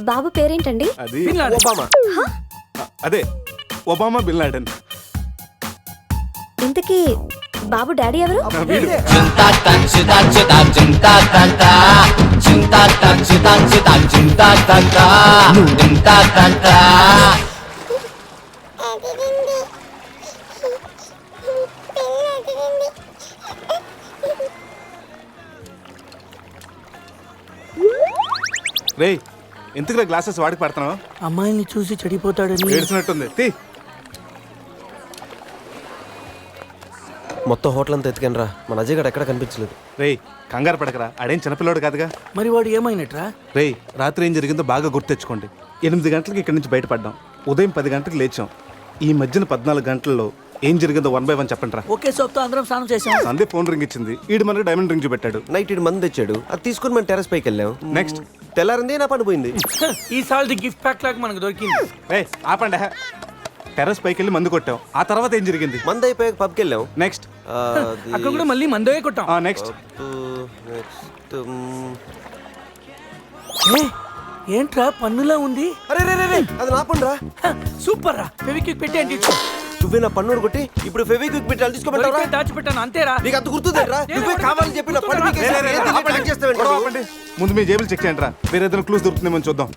బాబు పేరేంటండి? అది ఒబామా. అదే ఒబామా బిన్ లాడెన్. ఇంతకీ బాబు డాడీ ఎవరు? రే ఎందుకు గ్లాసెస్ వాడికి పడుతున్నావు? అమ్మాయిని చూసి చెడిపోతాడని. ఏడ్చినట్టుంది. తీ. మొత్తం హోటల్ అంతా ఎత్తుకెనరా, మన అజయ్ గడ ఎక్కడ కనిపించలేదు. రే కంగారు పడకరా, ఆడేం చిన్నపిల్లోడు కాదుగా. మరి వాడు ఏమైనట్రా? రే రాత్రి ఏం జరిగిందో బాగా గుర్తు తెచ్చుకోండి. 8 గంటలకు ఇక్కడి నుంచి బయటపడ్డాం, ఉదయం 10 గంటలకు లేచాం. ఈ మధ్యన 14 గంటల్లో ఏం జరిగిందో 1 by 1 చెప్పండి రా. ఒకే సోప్తో అందరం స్నానం చేసాం. సందే ఫోన్ రింగ్ ఇచ్చింది, ఈడు మనకి డైమండ్ రింగ్ చూపెట్టాడు. నైట్ ఇటు మంది తెచ్చాడు, అది తీసుకుని మనం టెర్రస్ పైకి వెళ్ళాం. నెక్స్ట్ తెల్లారింది నా పని పోయింది. ఈ సాల్ది గిఫ్ట్ ప్యాక్ లాగా మనకు దొరికింది. రే ఆపండి. టెర్రస్ పైకి వెళ్ళి మందు కొట్టాం. ఆ తర్వాత ఏం జరిగింది? మంది అయిపోయాక పబ్కి వెళ్ళాం. నెక్స్ట్ అక్కడ కూడా మళ్ళీ మందే కొట్టాం. నెక్స్ట్ ఏంట్రా పన్నులా ఉంది? అరే రే రే అది నా పని రా. సూపర్ రా, ఫెవిక్విక్ పెట్టి అంటించు. నువ్వే నా పన్ను కొట్టి ఇప్పుడు ఫెవిక్విక్ పెట్టి తీసుకోమంటావా? దాచిపెట్టాను అంతేరా. నీకు అంత గుర్తుందేట్రా? నువ్వే కావాలని చెప్పి నా పన్ను ఆపండి. ముందు మీ జేబులు చెక్ చేయండి రా, వేరే ఏదైనా క్లూస్ దొరుకుతుందేమో చూద్దాం.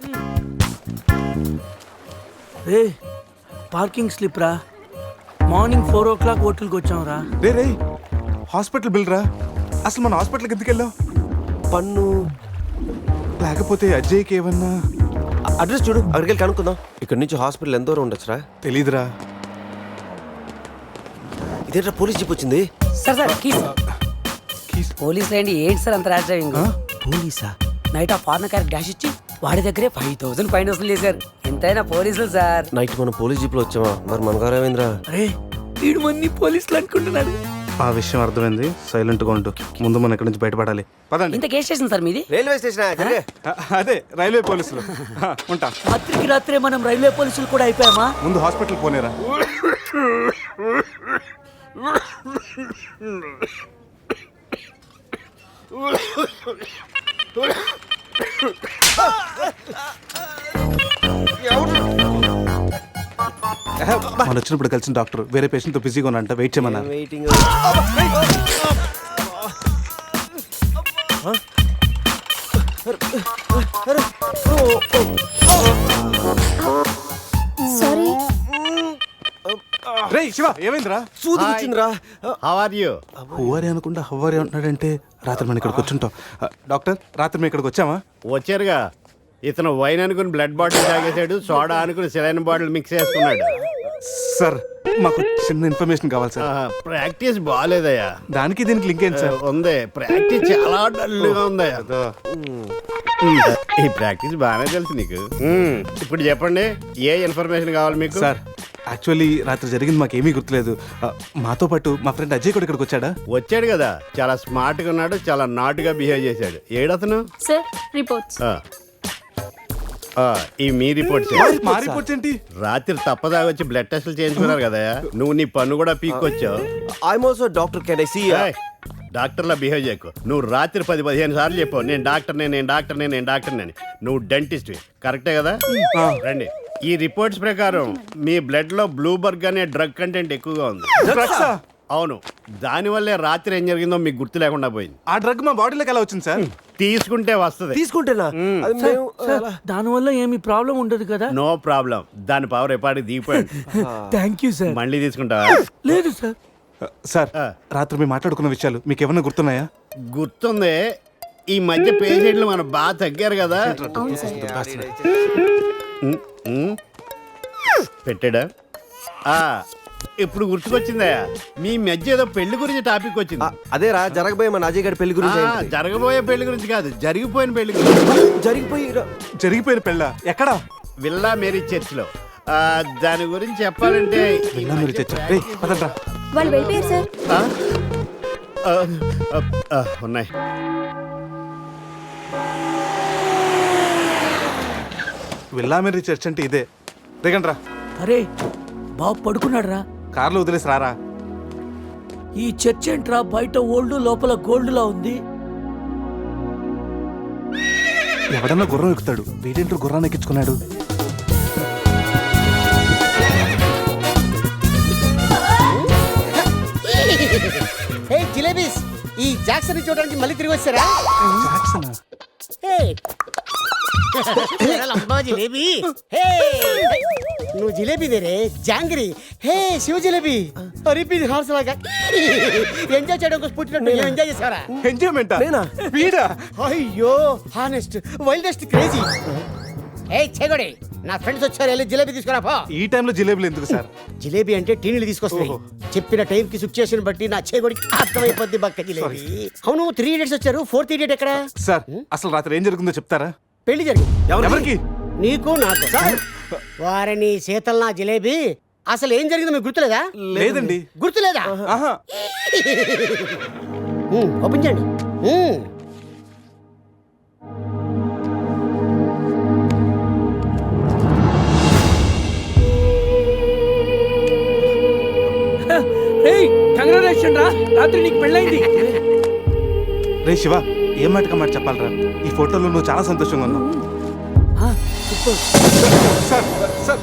రే పార్కింగ్ స్లిప్ రా. మార్నింగ్ 4 o'clock హోటల్కి వచ్చాం రా. రే రే హాస్పిటల్ బిల్ రా. అసలు మన హాస్పిటల్కి ఎందుకు వెళ్ళావు? పన్ను లేకపోతే అజయ్కి ఏమన్నా అడ్రస్ చూడు, అక్కడికి వెళ్ళి కనుక్కుందాం. ఇక్కడ నుంచి హాస్పిటల్ ఎంత దూరం ఉండొచ్చురా? తెలీదురా. ఇదేంట్రా పోలీస్ జీప్ వచ్చింది? Sir keys. పోలీసులు ఏంటి సార్ అంత ర్యాష్ డ్రైవింగ్? పోలీసా? నైట్ ఆ ఫారెన్ కార్ డాష్ ఇచ్చి వాడి దగ్గరే 5,000 ఫైన్ వసూలు చేశారు. ఎంతైనా పోలీసులు సార్. నైట్ మనం పోలీస్ జీప్ లో వచ్చామా? మరి మన గారు ఏమైందిరా? అరే వీడు మంది పోలీసులు అనుకుంటున్నాడు. ఆ విషయం అర్థమైంది, సైలెంట్ గా ఉండు. ముందు మనం ఇక్కడి నుంచి బయటపడాలి. పదండి. ఇంత కేసు స్టేషన్ సార్ మీది? Railway station. అదే రైల్వే పోలీసులు. ఉంటా. రాత్రికి రాత్రే మనం రైల్వే పోలీసులు కూడా అయిపోయామా? ముందు హాస్పిటల్ పోనేరా. మనం వచ్చినప్పుడు కలిసిన డాక్టర్ వేరే పేషెంట్ తో బిజీగా ఉన్నంట, వెయిట్ చేయమన్నారు. వెయిటింగ్. సారీ. రే శివ ఏమైందిరా? సూది వచ్చిందిరా. హువారి అనుకుంటా హువారి అంటున్నాడంటే రాత్రి మనం ఇక్కడికి వచ్చుంటాం. డాక్టర్ రాత్రి మేము ఇక్కడికి వచ్చామా? వచ్చారుగా. ఇతను వైన్ అనుకుని బ్లడ్ బాటిల్ తాగేశాడు, సోడా అనుకుని సెలైన్ బాటిల్ మిక్స్ చేసుకున్నాడు. సార్ మాకు చిన్న ఇన్ఫర్మేషన్ కావాలి సార్. ప్రాక్టీస్ బాగాలేదయ్యా. దానికి దీనికి లింక్ ఏంటి సార్? ఉంది, ప్రాక్టీస్ చాలా డల్గా ఉందయ్యా. ఈ ప్రాక్టీస్ బాగానే తెలుసు నీకు. ఇప్పుడు చెప్పండి, ఏ ఇన్ఫర్మేషన్ కావాలి మీకు? సార్ యాక్చువల్లీ రాత్రి జరిగింది మాకేమీ గుర్తులేదు. మాతో పాటు మా ఫ్రెండ్ అజయ్ కూడా ఇక్కడికి వచ్చాడా? వచ్చాడు కదా, చాలా స్మార్ట్ గా ఉన్నాడు, చాలా నాటుగా బిహేవ్ చేశాడు. ఏడతను? Sir reports. ఈ మీ రిపోర్ట్స్. మా రిపోర్ట్స్ ఏంటి? రాత్రి తప్పదా వచ్చి బ్లడ్ టెస్ట్లు చేయించుకున్నారు కదా, నువ్వు నీ పన్ను కూడా పీక్కొచ్చావు. I'm also doctor. Can I see? డాక్టర్లా బిహేవ్ చేయకు. నువ్వు రాత్రి 10-15 సార్లు చెప్పావు నేను డాక్టర్ని అని. నువ్వు డెంటిస్ట్, కరెక్టే కదా? రండి. ఈ రిపోర్ట్స్ ప్రకారం మీ బ్లడ్ లో బ్లూబర్గ్ అనే డ్రగ్ కంటెంట్ ఎక్కువగా ఉంది. అవును, దానివల్లే రాత్రి ఏం జరిగిందో మీకు గుర్తు లేకుండా పోయింది. ఆ డ్రగ్ మా బాడీలోకి ఎలా వచ్చింది సార్? తీసుకుంటే వస్తుంది. తీసుకుంటేనా? దానివల్ల ఏమి ప్రాబ్లం ఉండదు కదా? No problem. దాని పవర్ ఎప్పటికి దిగిపోయాడు. Thank you sir. మళ్ళీ తీసుకుంటావా? లేదు సార్. సార్ రాత్రి మేము మాట్లాడుకున్న విషయాలు మీకు ఏమన్నా గుర్తున్నాయా? గుర్తుంది. ఈ మధ్య పేషెంట్లు మనం బాగా తగ్గారు కదా. పెట్టాడా? ఇప్పుడు గుర్తుకొచ్చిందయ్యా, మీ మధ్య ఏదో పెళ్లి గురించి టాపిక్ వచ్చింది. అదేరా జరగబోయే మన అజయ్ గారి పెళ్లి గురించి. జరగబోయే పెళ్లి గురించి కాదు, జరిగిపోయిన పెళ్లి గురించి. జరిగిపోయిన పెళ్ళ ఎక్కడా? విల్లా మేరీ చర్చ్ లో. దాని గురించి చెప్పాలంటే వాళ్ళు వెళ్ళిపోయారు సార్. ఉన్నాయి. విల్లా మేరీ చర్చ్ అంటే ఇదే. దిగండి రా. అరే బాబు పడుకున్నాడు రా. కార్లో వదిలేసి రారా. ఈ చర్చ్ ఏంట్రా బయట ఓల్డ్ లోపల గోల్డ్ లా ఉంది? ఎవడన్నా గుర్రం ఎక్కుతాడు, వీడేంటో గుర్రాన్ని ఎక్కించుకున్నాడు. హే జిలేబీస్, ఈ జాక్సన్ చూడడానికి మళ్ళీ తిరిగి వచ్చారా? జాక్సనా? హే లంబా జిలేబీ, హే నువ్వు జిలేబీ దేరే జాంగ్రీ. హే శివ జిలేబీ, అరిపి హార్స్ లాగా ఎంజాయ్ చేయడం కోసం పుట్టినట్టు ఎంజాయ్ చేసారా? ఎంజాయ్మెంట్ వీడా? అయ్యో హానెస్ట్ వైల్డెస్ట్ క్రేజీ. ఏ చెగొడి, నా ఫ్రెండ్స్ వచ్చారు, వెళ్ళి జిలేబీ తీసుకురా పో. ఈ టైంలో జిలేబులు ఎందుకు సార్? జిలేబీ అంటే టీనీలు తీసుకొస్తాయి. ఓహో. చెప్పిన టైం కి సిచ్యుయేషన్ బట్టి నా చేగొడికి అర్థమైపోద్ది బక్క జిలేబీ. అవును 3 idiots వచ్చారు, 4th idiot ఎక్కడ? సార్ అసలు రాత్రి ఏం జరుగుతుందో చెప్తారా? పెళ్లి జరిగింది. ఎవరికి? నీకు నాకు. వారిని శీతల్ నా జిలేబీ, అసలు ఏం జరిగిందో మీకు గుర్తులేదా? లేదండి. గుర్తులేదా? ఆహా. ఓపెన్ చేయండి. కంగ్రాచులేషన్ రా, రాత్రి నీకు పెళ్ళైంది. రే శివ, ఏం మాటగా మాట చెప్పాలరా? ఈ ఫోటోలో నువ్వు చాలా సంతోషంగా ఉన్నావు. సార్ సార్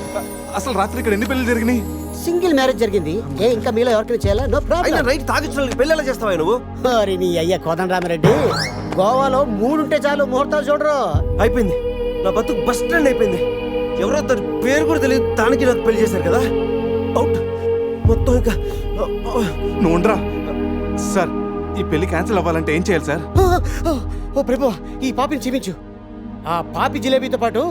అసలు రాత్రి ఇక్కడ ఎన్ని పెళ్లి జరిగినాయి? సింగిల్ మ్యారేజ్ జరిగింది. ఏ ఇంకా మీలో ఎవరికైనా చేయాలా? నో అయినా ప్రాబ్లం. రైట్ తాగించడానికి పెళ్ళి ఎలా చేస్తావా నువ్వు? మరి నీ అయ్య కోదండరామిరెడ్డి, గోవాలో 3 ఉంటే చాలు ముహూర్తాలు చూడరు. అయిపోయింది, నా బతుకు బస్ స్టాండ్ అయిపోయింది. ఎవరో దాని పేరు కూడా తెలియదు, దానికి నాకు పెళ్లి చేశారు కదా. అవుట్ మొత్తం ఇంకా నువ్వు ఉండరా. సార్ ఈ పెళ్లి క్యాన్సిల్ అవ్వాలంటే ఏం చేయాలి సార్? ఓ ప్రభు, ఈ పాపిని క్షమించు. ఆ పాపి జిలేబీతో పాటు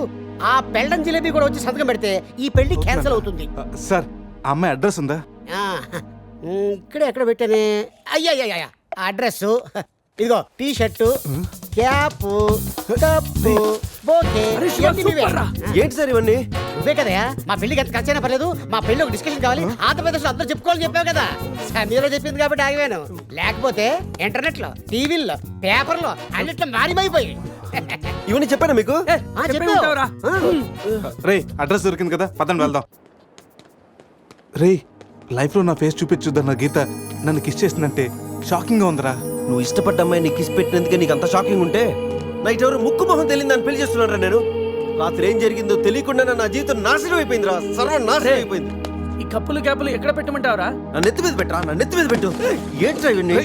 ఆ పెళ్ళం జిలేబీ కూడా వచ్చి సంతకం పెడితే ఈ పెళ్లి క్యాన్సిల్ అవుతుంది. సార్ ఆ అమ్మాయి అడ్రస్ ఉందా? ఆ, ఇక్కడే ఎక్కడ పెట్టానే? అయ్యా అడ్రస్ ఇదిగో, T shirt, cap, cup, bouquet. ఇవన్నీ నువ్వే. ఏంటి సార్ ఇవన్నీ? నువ్వే కదయా మా పెళ్లికి ఎంత ఖర్చైనా పర్లేదు, మా పెళ్లి ఒక డిస్కషన్ కావాలి, ఆంధ్రప్రదేశ్ లో అందరూ చెప్పుకోవాలని చెప్పావు కదా. సమీరా చెప్పింది కాబట్టి ఆగిపోయాను, లేకపోతే ఇంటర్నెట్ లో, టీవీల్లో, పేపర్లో అన్నిట్లో మారిపోయి. ఇవన్నీ చెప్పానా మీకు? ఉంటావురా. రే అడ్రస్ దొరికింది కదా, పదండి వెళ్దాం. రే లైఫ్ లో నా ఫేస్ చూపించుద్దన్న గీత నన్ను కిస్ చేసిందంటే షాకింగ్ గా ఉందిరా. నువ్వు ఇష్టపడ్డ అమ్మాయి నీకు కిస్ పెట్టినందుకే నీకు అంత షాకింగ్ ఉంటే, నైట్ ఎవరు ముక్కు మొహం తెలియదు దాన్ని పెళ్లి చేస్తున్నారా? నేను రాత్రి ఏం జరిగిందో తెలియకుండా నా జీవితం నాశనం అయిపోయిందిరా, సర్వం నాశనం అయిపోయింది. ఈ కప్పులు క్యాపులు ఎక్కడ పెట్టమంటావురా? నా నెత్తి మీద పెట్టరా, నా నెత్తి మీద పెట్టు. ఏంట్రా ఇవన్నీ?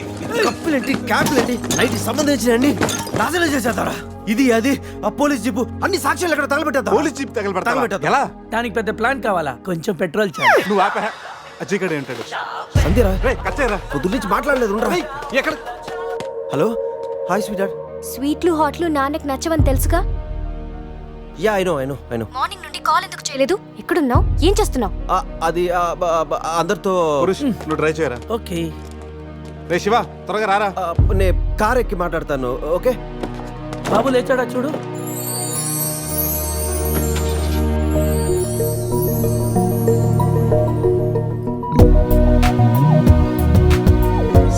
కప్పులేంటి, క్యాప్లేంటి, నైట్ సంబంధించిన నాశనం చేసేద్దారా. ఇది అది ఆ పోలీస్ జీపు అన్ని సాక్ష్యాలు ఎక్కడ తగలబెట్టా? Police jeep తగలబెడతా తగలబెట్టా. ఎలా? దానికి పెద్ద ప్లాన్ కావాలా? కొంచెం పెట్రోల్ చాలు. నువ్వు ఆపా. అజయ్ గడే ఉంటాడు. అంతేరా, రే కచ్చేరా. పొద్దు నుంచి మాట్లాడలేదు. ఉండరా. ఎక్కడ? Hello, hi sweet dad. స్వీట్లు హాట్లు నాన్నకి నచ్చవని తెలుసుగా. Yeah I know. మార్నింగ్ నుండి కాల్ ఎందుకు చేయలేదు? ఎక్కడున్నావు? ఏం చేస్తున్నావు? అది అందరితో పురుష్ నువ్వు ట్రై చేయరా. ఓకే. రే శివ త్వరగా రారా. నేను కార్ ఎక్కి మాట్లాడతాను. ఓకే బాబు లేచాడా చూడు.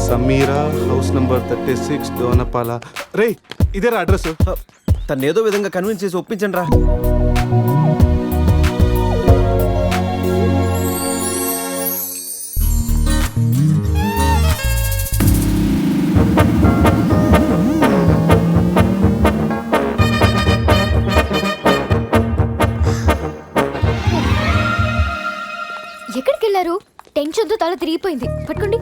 Sameera house number 36 Dona Paula. రే ఇదేరా అడ్రస్. తను ఏదో విధంగా కన్విన్స్ చేసి ఒప్పించండి రా. ఎక్కడికి వెళ్ళారు? టెన్షన్ తో తల తిరిగిపోయింది. పట్టుకోండి.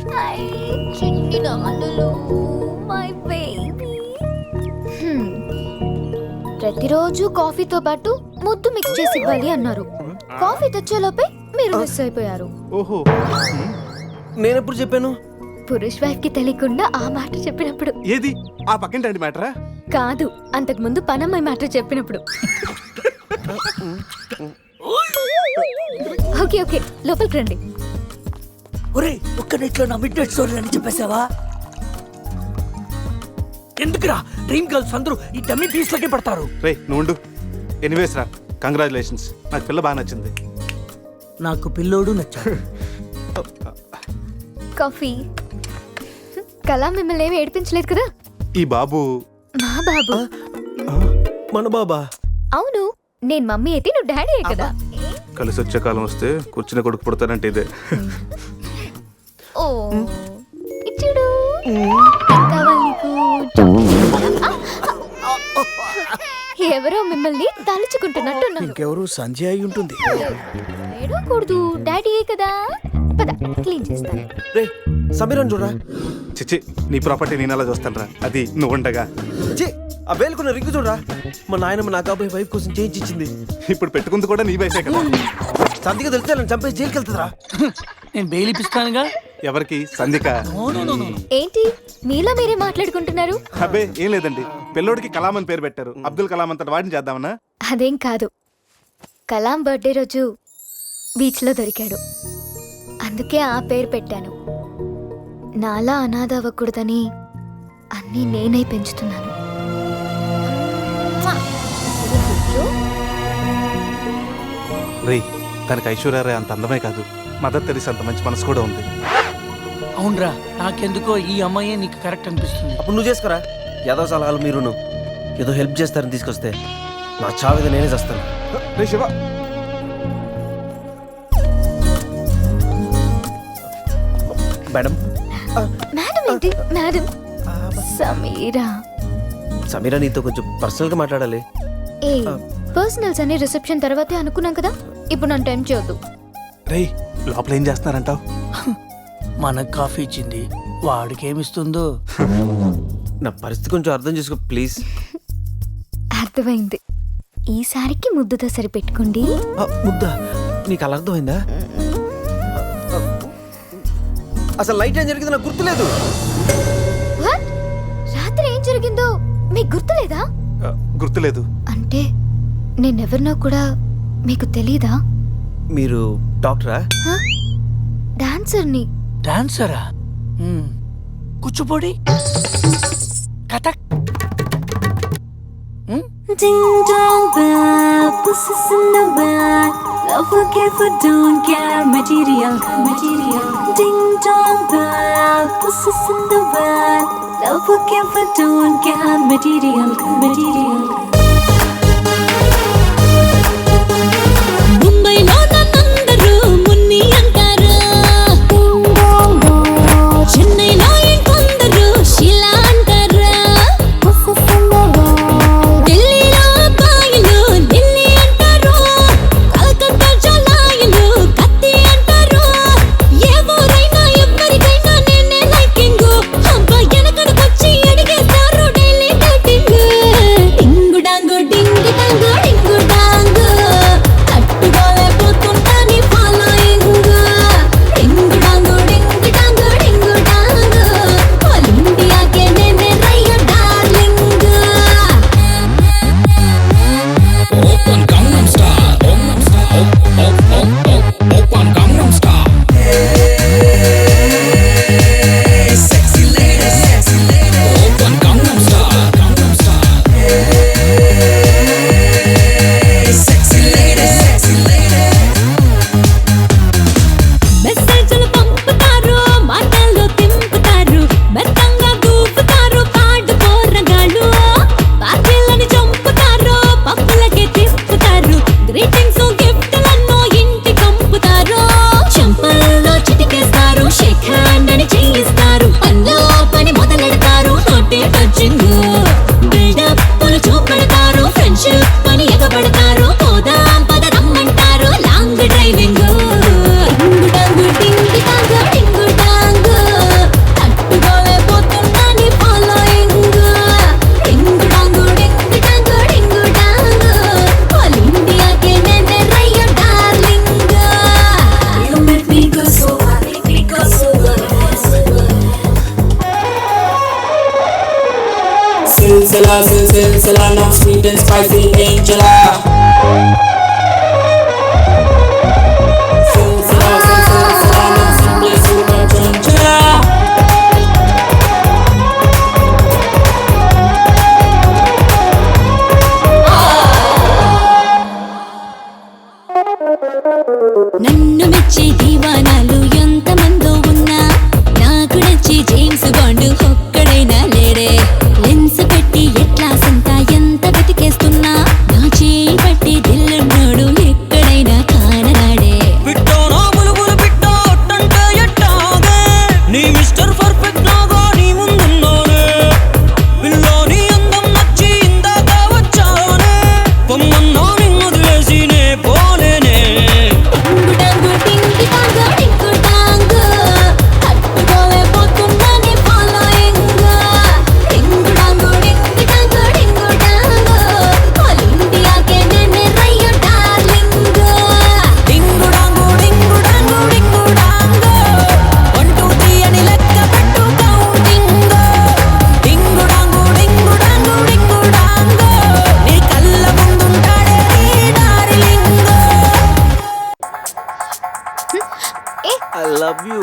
ప్రతిరోజు కాఫీతో పాటు ముద్దు మిక్స్ చేసి ఇవ్వాలి అన్నారు. కాఫీ తెచ్చేలోపే మీరు మిస్ అయిపోయారు. ఓహో, నేనెప్పుడు చెప్పాను? పురుష్ వైఫ్ కి తెలియకుండా ఆ మాట చెప్పినప్పుడు. ఏది ఆ పక్కింటి మ్యాటరా? కాదు, అంతకు ముందు పనమ్మాయి మాట చెప్పినప్పుడు. ఓకే ఓకే, లోపలికి రండి. ఒరే, ఒక్క నెట్లో నా మిడ్ నైట్ స్టోరీ అని చెప్పేసావా? ఎందుకురా డ్రీమ్ గర్ల్స్ అందరూ ఈ డమ్మీ పీస్లకే పడతారు? రే నువ్వు ఎనీవేస్ రా, కంగ్రాచులేషన్స్. నాకు పిల్ల బాగా నచ్చింది. నాకు పిల్లోడు నచ్చాడు. కాఫీ. కళా మిమ్మల్ని ఏమి ఏడిపించలేదు కదా? ఈ బాబు మా బాబు. మన బాబా? అవును, నేను మమ్మీ అయితే నువ్వు డాడీ కదా. కలిసి వచ్చే కాలం వస్తే కూర్చుని కొడుకు పుడతానంటే ఇదే. ఓ ఇచ్చుడు. కావాలి నీకు? ఎవరో మిమ్మల్ని తలుచుకుంటున్నట్టున్నారు. ఇంకెవరు సంధ్య అయి ఉంటుంది. ఏడవకూడదు, డాడీయే కదా. పద, క్లీన్ చేస్తాను. రే సమీరన్ చూడరా. చిచ్చి, నీ ప్రాపర్టీ నేను అలా చూస్తాను రా, అది నువ్వు ఉండగా. ఛీ, ఆ వేలుకున్న రింగు చూడరా. మా నాయనమ్మ నా కాబోయే వైఫ్ కోసం చేయించి ఇచ్చింది. ఇప్పుడు పెట్టుకుంది కూడా నీ వయసే కదా. సంధిగా తెలిస్తే నన్ను చంపేసి జైలుకి వెళ్తుందిరా. నేను బెయిల్ ఇప్పిస్తానుగా. ఎవరికి? సంధిక. ఏంటి మీలో మీరే మాట్లాడుకుంటున్నారు? అబ్బే ఏం లేదండి, పిల్లోడికి కలాం అని పేరు పెట్టారు. అబ్దుల్ కలాం అంతటి వాడిని చేద్దామన్నా. అదేం కాదు, కలాం బర్త్డే రోజు బీచ్లో దొరికాడు, అందుకే ఆ పేరు పెట్టాను. నాలా అనాథ అవ్వకూడదని అన్నీ నేనై పెంచుతున్నాను. రే, తనకి ఐశ్వర్యరాయ్ అంత అందమే కాదు, మదర్ తెరీసా అంత మంచి మనసు కూడా ఉంది. అవునరా, నాకెందుకో ఈ అమ్మాయే నీకు కరెక్ట్ అనిపిస్తుంది. అప్పుడు నువ్వు చేసుకోరా. ఏదో సలహాలు మీరును ఏదో హెల్ప్ చేస్తారని తీసుకొస్తే నా చావిద నేనే చేస్తాను. రే శివ, మేడం. మేడం ఏంటి మేడం? సమీరా. సమీరా నీతో కొంచెం పర్సనల్ గా మాట్లాడాలి. ఏ పర్సనల్స్ అనే రిసెప్షన్ తర్వాతే అనుకున్నాం కదా, ఇప్పుడు నన్ను టైం చేయొద్దు. రే లోపల ఏం చేస్తున్నారంటావు? మనకు కాఫీ ఇచ్చింది, వాడికి ఏమిస్తుందో. నా పరిస్థితి కొంచెం అర్థం చేసుకో ప్లీజ్. అర్థమైంది, ఈసారికి ముద్దుతో సరిపెట్టుకోండి. ముద్దా? నీకు అలా అర్థమైందా? అసలు లైట్ ఏం జరిగింది నాకు గుర్తులేదు. What? రాత్రి ఏం జరిగిందో మీకు గుర్తులేదా? గుర్తులేదు. అంటే నేనెవరినో కూడా మీకు తెలీదా? మీరు డాక్టరా? డాన్సర్ని. డాన్సరా? Kuchipudi, Kathak. Ding dong bell, pussy's in the bag. Love will care for don't care material. Ding dong bell, pussy's in the bag. Love will care for don't care material. ముంబైలో నన్నందరూ మున్ని అంటారు. చెన్నైలో ఇంకొందరు శిలా అంటారు. ఢిల్లీలో అబ్బాయిలు ఢిల్లీ అంటారు. కలకత్తా జలాయిలు కత్తి అంటారు. ఏ ఊరైనా ఎవరికైనా నేనే లైకింగ్. అబ్బా వెనకడికొచ్చి అడిగేస్తారు డైలీ డేటింగ్. డింగు డాంగు డింగు డాంగు డింగు డాంగు, తట్టుకోలేకపోతుంటా నీ ఫాలోయింగ్. డింగు డాంగు డింగు డాంగు డింగు డాంగు, ఆల్ ఇండియాకే నేనే రయ్య darling. Open Gangnam Style. Open Gangnam Style. Hey, sexy lady. Open Gangnam Style. Hey, sexy lady. మెసేజ్లు పంపుతారు, మాటల్లో తింపుతారు, మెత్తంగా దూపుతారు కాడు పోరగాళ్ళు. పార్టీలని చంపుతారు, పప్పులకే తిప్పుతారు, గ్రీటింగ్స్ గిఫ్ట్లన్నో ఇంటి కంపుతారు. చెంపల్లో చిటికేస్తారు, షేక్ హ్యాండ్ అని చేయిస్తారు, పనిలో పని మొదలెడతారు, నోటే టచింగ్. బిల్డప్లు చూపెడతారు, ఫ్రెండ్షిప్ అని ఎగబడతారు, పోదాం పద రమ్మంటారు, లాంగ్ డ్రైవింగ్. డింగు డాంగు డింగు డాంగు, తట్టుకోలేకపోతున్నా నీ ఫాలోయింగ్. డింగు డాంగు డింగు డాంగు డింగు డాంగు, ఆల్ ఇండియాకే నేనే రయ్య darling. You make me go so high, make me go so low. Silsila, now sweet and spicy Angela. Silsila, now simply super Angela. నన్ను మెచ్చే దీవానాలు ఎంతమందో ఉన్నా, నాకు నచ్చే జేమ్స్ బాండ్ ఒక్కడైనా లేడే. లెన్స్ పెట్టి ఎట్లా సంతా ఎంత వెతికేస్తున్నా, నా చేయి పట్టి దిల్లున్నాడు ఎక్కడైనా కానరాడే. బిట్టోనా బులుబులు బిట్టో ఒట్టంటే ఎట్టాగే, నీ మిస్టర్ పర్ఫెక్ట్ నాగా నీ ముందున్నానే. పిల్లోని అందం నచ్చి ఇందాక వచ్చానే. Love you.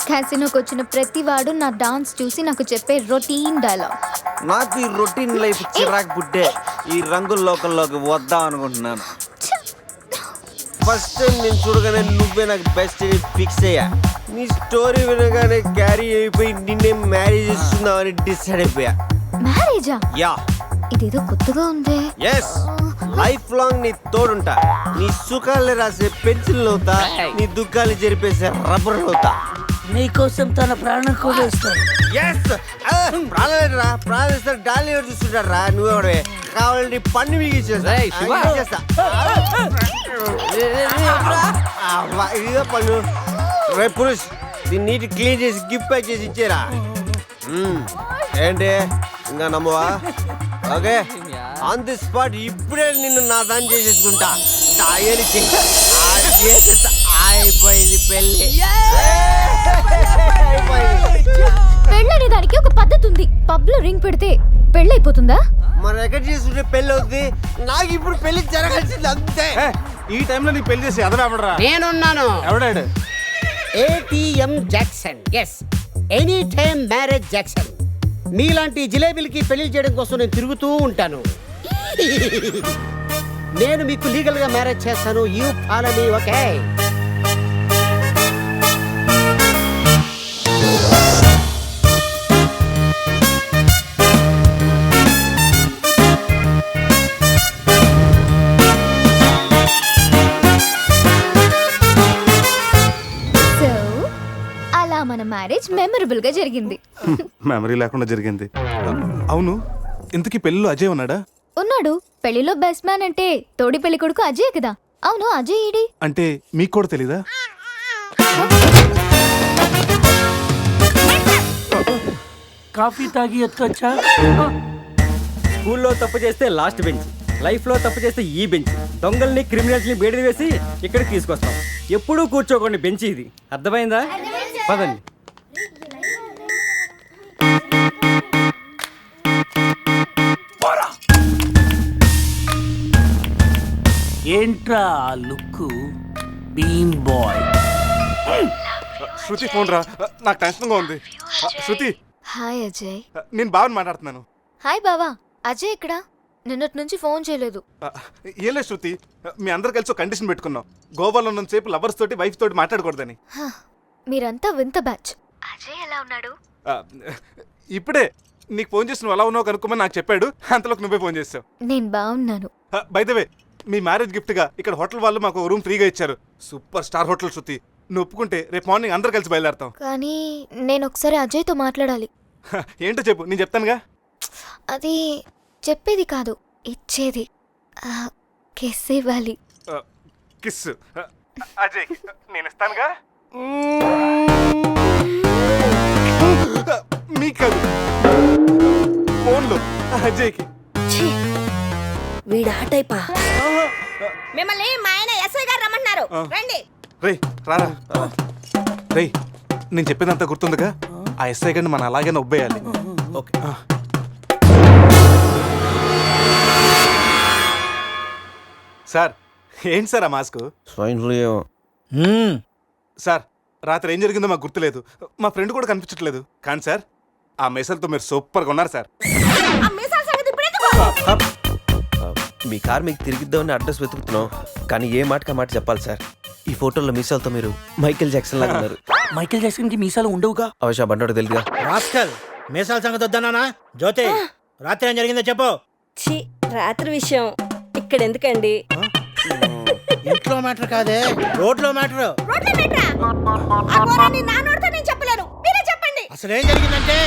క్యాసినోకి వచ్చిన ప్రతి వాడు నా డాన్స్ చూసి నాకు చెప్పే రొటీన్ డైలాగ్. నాకు ఈ రొటీన్ లైఫ్ చిరాకు పుట్టే ఈ రంగుల లోకల్లోకి వద్దాం అనుకుంటున్నాను. ఫస్ట్ టైం నేను చూడగానే నువ్వే నాకు బెస్ట్ అని ఫిక్స్ అయ్యా. నీ స్టోరీ వినగానే క్యారీ అయిపోయి నిన్నే మ్యారేజ్ చేస్తున్నామని డిసైడ్ అయిపోయా. మ్యారేజా? యా. ఇదేదో కొత్తగా ఉంది. ఎస్, లైఫ్ లాంగ్ నీ తోడుంటా. నీ సుఖాలు రాసే పెన్సిల్ అవుతా, నీ దుఃఖాలు జరిపేసే రబ్బర్ అవుతా. నీకోసం తన ప్రాణం కూడా ఇస్తాడు. ఎస్, ప్రాణాలేరా ప్రాణిస్తారు. డాలి ఎవరు చూస్తుంటారు రా, నువ్వెవడే కావాలంటే పన్ను మిగిచేస్తా. ఇదిగో పన్ను. రే పురుష్, దీన్ని నీట్ క్లీన్ చేసి గిఫ్ట్ ప్యాక్ చేసి ఇచ్చేరా. ఏంటి ఇంకా నమ్మవా? ఓకే, ఆన్ ది స్పాట్ ఇప్పుడే నిన్ను నా దాన్ని చేసేసుకుంటా. అయిపోయింది పెళ్ళి. పెళ్ళనే దానికి ఒక పద్ధతి ఉంది. పబ్ లో రింగ్ పెడితే పెళ్ళైపోతుందా? మనం ఎక్కడ చేసుకుంటే పెళ్ళి అవుతుంది. నాకు ఇప్పుడు పెళ్లి జరగాల్సింది అంతే. ఈ టైంలో నీకు పెళ్లి చేసి ఎదరాబడరా? నేనున్నాను. ఎవడాడు? ATM Jackson. Yes, any time marriage Jackson. మీలాంటి జిలేబీలకి పెళ్లి చేయడం కోసం నేను తిరుగుతూ ఉంటాను. నేను మీకు లీగల్ గా మ్యారేజ్ చేస్తాను. You follow me, okay? So అలా మన మ్యారేజ్ మెమరబుల్ గా జరిగింది. మెమరీ లేకుండా జరిగింది. అవును, ఇంతకీ పెళ్ళిలో అజయ్ ఉన్నాడా? ఉన్నాడు. పెళ్లిలో బెస్ట్ మ్యాన్ అంటే తోడి పెళ్లి కొడుకు అజయ్ కదా. అవును, అజయ్ ఈడి. అంటే మీకు కూడా తెలీదా? కాఫీ తాగి ఎత్తొచ్చా? స్కూల్లో తప్పు చేస్తే లాస్ట్ బెంచ్, లైఫ్లో తప్పు చేస్తే ఈ బెంచ్. దొంగల్ని క్రిమినల్స్ని బయటకు వేసి ఇక్కడికి తీసుకొస్తాం. ఎప్పుడూ కూర్చోకండి బెంచ్ ఇది. అర్థమైందా? పదండి. ఏంట్రా లుక్? బీన్ బాయ్. శృతి ఫోన్ రా, నాకు టెన్షన్గా ఉంది. శృతి, హాయ్ అజయ్. నేను బావని మాట్లాడుతున్నాను. హాయ్ బావా. అజయ్ ఎక్కడా? నిన్నటి నుంచి ఫోన్ చేయలేదు. ఏం లేదు శృతి, మీ అందరు కలిసి ఒక కండిషన్ పెట్టుకున్నాం. గోవాలో ఉన్నంతసేపు లవర్స్ తోటి వైఫ్ తోటి మాట్లాడకూడదని. మీరంతా వింత బ్యాచ్. అజయ్ ఎలా ఉన్నాడు? ఇప్పుడే నీకు ఫోన్ చేసి నువ్వు ఎలా ఉన్నావు కనుక్కోమని నాకు చెప్పాడు. అంతలోకి నువ్వే ఫోన్ చేసావు. నేను బాగున్నాను. By the way, me marriage gift గా ఇక్కడ హోటల్ వాళ్ళు మాకు రూమ్ ఫ్రీగా ఇచ్చారు. సూపర్ స్టార్ హోటల్ శృతి. నువ్వు ఒప్పుకుంటే రేపు మార్నింగ్ అందరు కలిసి బయలుదేరతాం. కానీ నేను ఒకసారి అజయ్తో మాట్లాడాలి. ఏంటో చెప్పు, నేను చెప్తానుగా. అది చెప్పేది కాదు, ఇచ్చేది. కిస్ ఇవ్వాలి. కిస్ అజయ్ నేను ఇస్తానుగా. మీకు కాదు, ఫోన్లో అజయ్కి. వీడా టైపా? మిమ్మల్ని మా ఆయన ఎస్ఐ గారు రమ్మన్నారు, రండి. రే రారా. రే, నేను చెప్పేదంతా గుర్తుందిగా? ఆ ఎస్ఐ గండి మనం అలాగే నొబ్బేయాలి. ఓకే. సార్, ఏంటి సార్ ఆ మాస్క్? Swine flu. సార్, రాత్రి ఏం జరిగిందో మాకు గుర్తులేదు. మా ఫ్రెండ్ కూడా కనిపించట్లేదు. కానీ సార్, ఆ మెసల్తో మీరు సూపర్గా ఉన్నారు సార్. మీ కార్ మీకు తిరిగిద్దామని అడ్రస్ వెతుకుతున్నాం, కానీ ఏ మాటకా మాట చెప్పాలి సార్. ఈ ఫోటోలో మీసాలతో మీరు మైకేల్ జాక్సన్ లాగా ఉన్నారు. మైకేల్ జాక్సన్ కి మీసాలు ఉండవుగా? అవశా బండోడు తెలుగుగా. రాస్కల్, మీసాల సంగతి వద్దన్నానా? జ్యోతి, రాత్రి ఏం జరిగిందో చెప్పు. ఛీ, రాత్రి విషయం ఇక్కడ ఎందుకండి? ఇంట్లో మ్యాటర్ కాదే, రోడ్లో మ్యాటర్. నేను చెప్పలేను, మీరే చెప్పండి. అసలు ఏం జరిగిందంటే